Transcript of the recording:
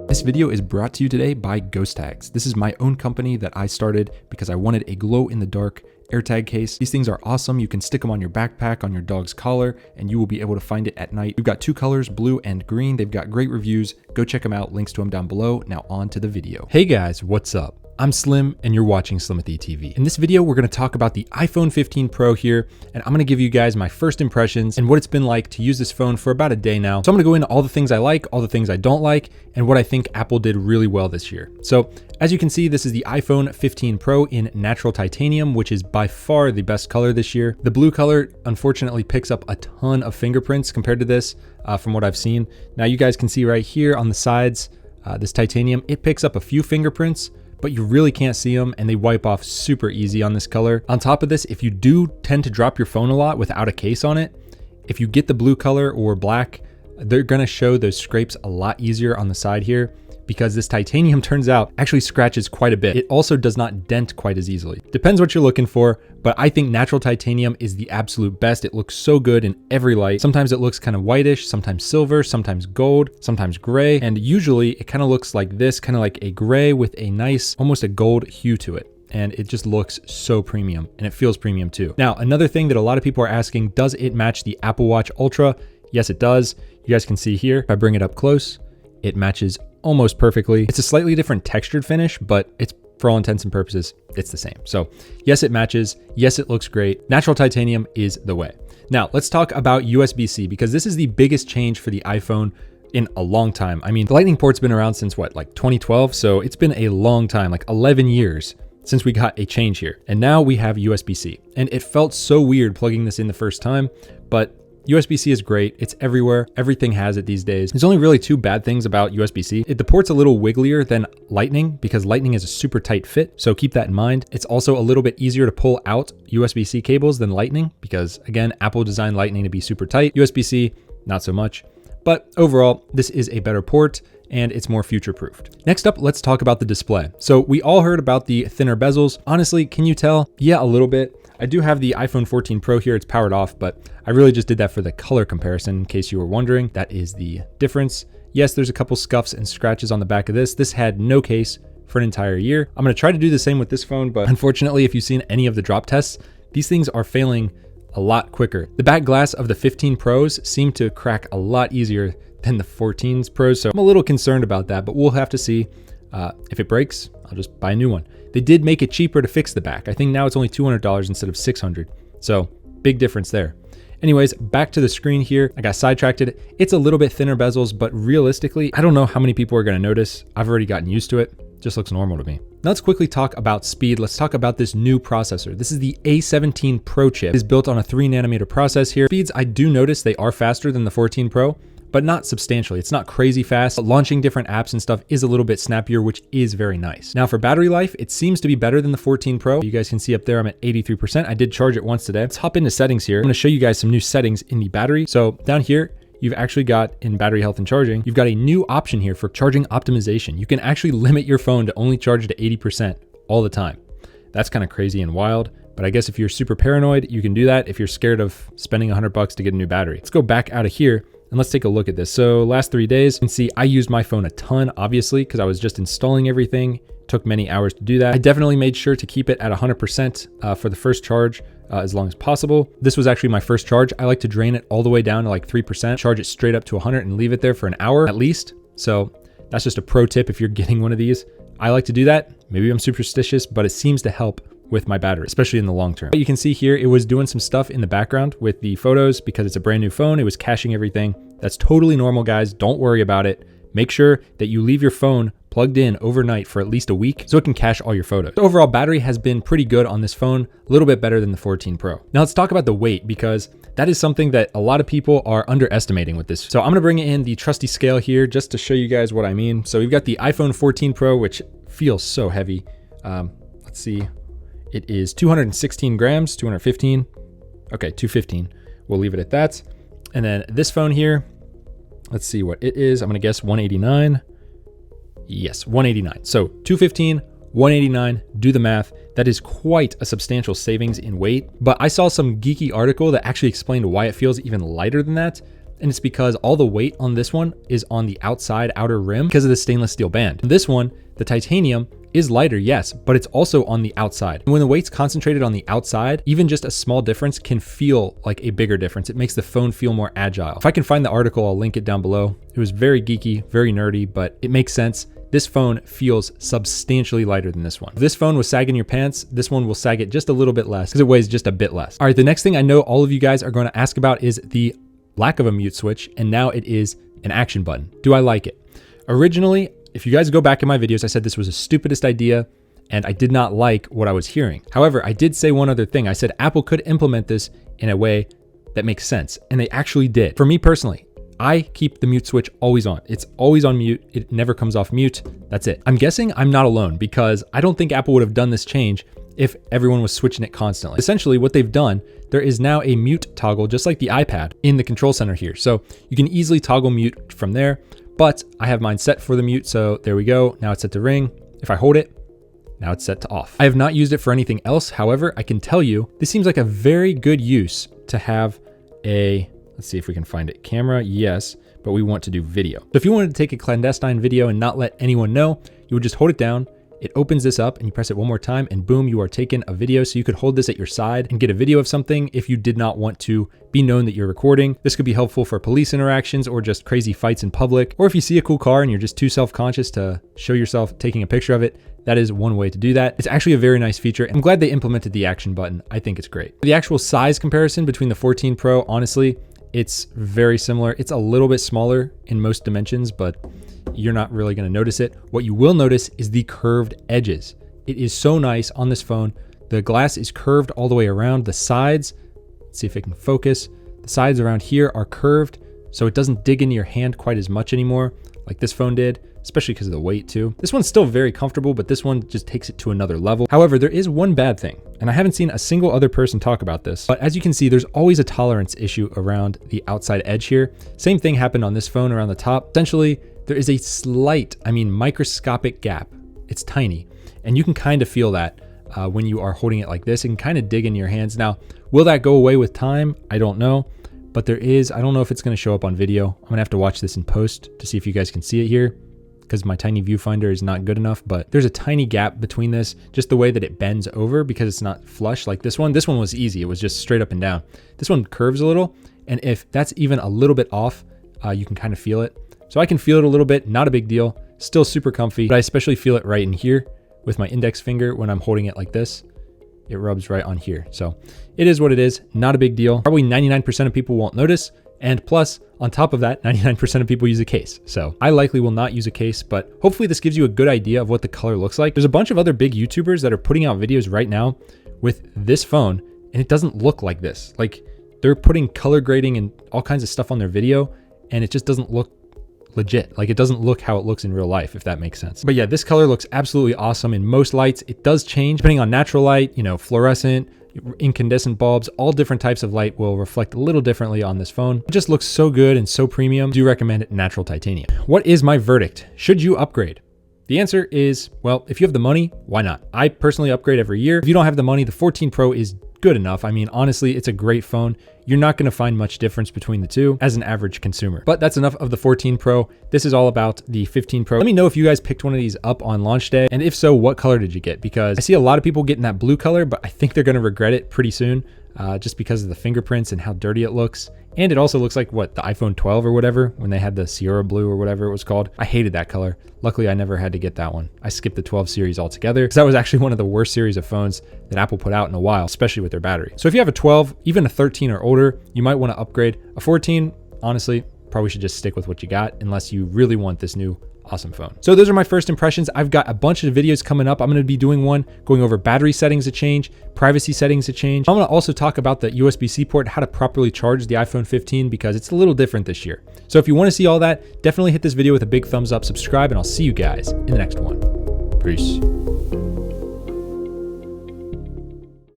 This video is brought to you today by Ghost Tags. This is my own company that I started because I wanted a glow-in-the-dark AirTag case. These things are awesome. You can stick them on your backpack, on your dog's collar, and you will be able to find it at night. We've got two colors, blue and green. They've got great reviews. Go check them out. Links to them down below. Now on to the video. Hey guys, what's up? I'm Slim and you're watching Slimothy TV. In this video, we're gonna talk about the iPhone 15 Pro here, and I'm gonna give you guys my first impressions and what it's been like to use this phone for about a day now. So I'm gonna go into all the things I like, all the things I don't like, and what I think Apple did really well this year. So as you can see, this is the iPhone 15 Pro in natural titanium, which is by far the best color this year. The blue color, unfortunately, picks up a ton of fingerprints compared to this from what I've seen. Now you guys can see right here on the sides, this titanium, it picks up a few fingerprints, but you really can't see them and they wipe off super easy on this color. On top of this, if you do tend to drop your phone a lot without a case on it, if you get the blue color or black, they're gonna show those scrapes a lot easier on the side here because this titanium turns out actually scratches quite a bit. It also does not dent quite as easily. Depends what you're looking for, but I think natural titanium is the absolute best. It looks so good in every light. Sometimes it looks kind of whitish, sometimes silver, sometimes gold, sometimes gray, and usually it kind of looks like this, kind of like a gray with a nice, almost a gold hue to it. And it just looks so premium, and it feels premium too. Now, another thing that a lot of people are asking, does it match the Apple Watch Ultra? Yes, it does. You guys can see here, if I bring it up close, it matches almost perfectly. It's a slightly different textured finish, but it's, for all intents and purposes, it's the same. So yes, it matches. Yes, it looks great. Natural titanium is the way. Now let's talk about USB-C because this is the biggest change for the iPhone in a long time. I mean, the Lightning port's been around since what, like 2012? So it's been a long time, like 11 years since we got a change here. And now we have USB-C. And it felt so weird plugging this in the first time, but USB-C is great. It's everywhere. Everything has it these days. There's only really two bad things about USB-C. The port's a little wigglier than Lightning because Lightning is a super tight fit. So keep that in mind. It's also a little bit easier to pull out USB-C cables than Lightning because again, Apple designed Lightning to be super tight. USB-C, not so much. But overall, this is a better port and it's more future-proofed. Next up, let's talk about the display. So we all heard about the thinner bezels. Honestly, can you tell? Yeah, a little bit. I do have the iPhone 14 Pro here, it's powered off, but I really just did that for the color comparison in case you were wondering. That is the difference. Yes, there's a couple scuffs and scratches on the back of this. This had no case for an entire year. I'm gonna try to do the same with this phone, but unfortunately, if you've seen any of the drop tests, these things are failing a lot quicker. The back glass of the 15 Pros seem to crack a lot easier than the 14's Pros, so I'm a little concerned about that, but we'll have to see. If it breaks, I'll just buy a new one. They did make it cheaper to fix the back. I think now it's only $200 instead of $600. So big difference there. Anyways, back to the screen here. I got sidetracked. It's a little bit thinner bezels, but realistically, I don't know how many people are gonna notice. I've already gotten used to it. Just looks normal to me. Now let's quickly talk about speed. Let's talk about this new processor. This is the A17 Pro chip. It is built on a 3nm process here. Speeds, I do notice they are faster than the 14 Pro, but not substantially. It's not crazy fast. But launching different apps and stuff is a little bit snappier, which is very nice. Now for battery life, it seems to be better than the 14 Pro. You guys can see up there, I'm at 83%. I did charge it once today. Let's hop into settings here. I'm gonna show you guys some new settings in the battery. So down here, you've actually got in battery health and charging, you've got a new option here for charging optimization. You can actually limit your phone to only charge to 80% all the time. That's kind of crazy and wild. But I guess if you're super paranoid, you can do that if you're scared of spending $100 to get a new battery. Let's go back out of here and let's take a look at this. So last 3 days, you can see I used my phone a ton, obviously, because I was just installing everything. It took many hours to do that. I definitely made sure to keep it at 100% for the first charge as long as possible. This was actually my first charge. I like to drain it all the way down to like 3%, charge it straight up to 100 and leave it there for an hour at least. So that's just a pro tip if you're getting one of these. I like to do that. Maybe I'm superstitious, but it seems to help with my battery, especially in the long term. You can see here, it was doing some stuff in the background with the photos because it's a brand new phone. It was caching everything. That's totally normal, guys. Don't worry about it. Make sure that you leave your phone plugged in overnight for at least a week so it can cache all your photos. So overall, battery has been pretty good on this phone, a little bit better than the 14 Pro. Now let's talk about the weight because that is something that a lot of people are underestimating with this. So I'm gonna bring in the trusty scale here just to show you guys what I mean. So we've got the iPhone 14 Pro, which feels so heavy. Let's see. It is 216 grams, 215. Okay, 215. We'll leave it at that. And then this phone here, let's see what it is. I'm gonna guess 189. Yes, 189. So 215, 189, do the math. That is quite a substantial savings in weight. But I saw some geeky article that actually explained why it feels even lighter than that. And it's because all the weight on this one is on the outside outer rim because of the stainless steel band. This one, the titanium, is lighter, yes, but it's also on the outside. And when the weight's concentrated on the outside, even just a small difference can feel like a bigger difference. It makes the phone feel more agile. If I can find the article, I'll link it down below. It was very geeky, very nerdy, but it makes sense. This phone feels substantially lighter than this one. If this phone was sagging your pants, this one will sag it just a little bit less because it weighs just a bit less. All right, the next thing I know all of you guys are going to ask about is the lack of a mute switch, and now it is an action button. Do I like it? Originally, if you guys go back in my videos, I said this was the stupidest idea and I did not like what I was hearing. However, I did say one other thing. I said Apple could implement this in a way that makes sense, and they actually did. For me personally, I keep the mute switch always on. It's always on mute. It never comes off mute. That's it. I'm guessing I'm not alone because I don't think Apple would have done this change if everyone was switching it constantly. Essentially what they've done, there is now a mute toggle just like the iPad in the control center here. So you can easily toggle mute from there, but I have mine set for the mute. So there we go. Now it's set to ring. If I hold it, now it's set to off. I have not used it for anything else. However, I can tell you, this seems like a very good use to have a, let's see if we can find it. Camera, yes, but we want to do video. So if you wanted to take a clandestine video and not let anyone know, you would just hold it down. It opens this up and you press it one more time and boom, you are taking a video. So you could hold this at your side and get a video of something if you did not want to be known that you're recording. This could be helpful for police interactions or just crazy fights in public. Or if you see a cool car and you're just too self-conscious to show yourself taking a picture of it, that is one way to do that. It's actually a very nice feature. I'm glad they implemented the action button. I think it's great. The actual size comparison between the 14 Pro, honestly, it's very similar. It's a little bit smaller in most dimensions, but you're not really going to notice it. What you will notice is the curved edges. It is so nice on this phone. The glass is curved all the way around. The sides, let's see if it can focus. The sides around here are curved, so it doesn't dig into your hand quite as much anymore like this phone did, especially because of the weight too. This one's still very comfortable, but this one just takes it to another level. However, there is one bad thing, and I haven't seen a single other person talk about this, but as you can see, there's always a tolerance issue around the outside edge here. Same thing happened on this phone around the top. Essentially, there is a slight, microscopic gap. It's tiny, and you can kind of feel that when you are holding it like this. It can kind of dig in your hands. Now, will that go away with time? I don't know, but there is, I don't know if it's going to show up on video. I'm gonna have to watch this in post to see if you guys can see it here, because my tiny viewfinder is not good enough, but there's a tiny gap between this, just the way that it bends over because it's not flush like this one. This one was easy. It was just straight up and down. This one curves a little, and if that's even a little bit off, you can kind of feel it. So I can feel it a little bit, not a big deal, still super comfy, but I especially feel it right in here with my index finger when I'm holding it like this. It rubs right on here. So it is what it is, not a big deal. Probably 99% of people won't notice. And plus, on top of that, 99% of people use a case. So I likely will not use a case, but hopefully this gives you a good idea of what the color looks like. There's a bunch of other big YouTubers that are putting out videos right now with this phone, and it doesn't look like this. Like, they're putting color grading and all kinds of stuff on their video, and it just doesn't look legit. Like, it doesn't look how it looks in real life, if that makes sense. But yeah, this color looks absolutely awesome in most lights. It does change depending on natural light, fluorescent, incandescent bulbs, all different types of light will reflect a little differently on this phone. It just looks so good and so premium. I do recommend it natural titanium. What is my verdict? Should you upgrade? The answer is, well, if you have the money, why not? I personally upgrade every year. If you don't have the money, the 14 Pro is good enough. Honestly, it's a great phone. You're not going to find much difference between the two as an average consumer. But that's enough of the 14 Pro. This is all about the 15 Pro. Let me know if you guys picked one of these up on launch day. And if so, what color did you get? Because I see a lot of people getting that blue color, but I think they're going to regret it pretty soon just because of the fingerprints and how dirty it looks. And it also looks like the iPhone 12 or whatever, when they had the Sierra Blue or whatever it was called. I hated that color. Luckily, I never had to get that one. I skipped the 12 series altogether because that was actually one of the worst series of phones that Apple put out in a while, especially with their battery. So if you have a 12, even a 13 or older, you might want to upgrade. A 14, honestly, probably should just stick with what you got unless you really want this new awesome phone. So those are my first impressions. I've got a bunch of videos coming up. I'm going to be doing one going over battery settings to change, privacy settings to change. I'm going to also talk about the USB-C port, how to properly charge the iPhone 15 because it's a little different this year. So if you want to see all that, definitely hit this video with a big thumbs up, subscribe, and I'll see you guys in the next one. Peace.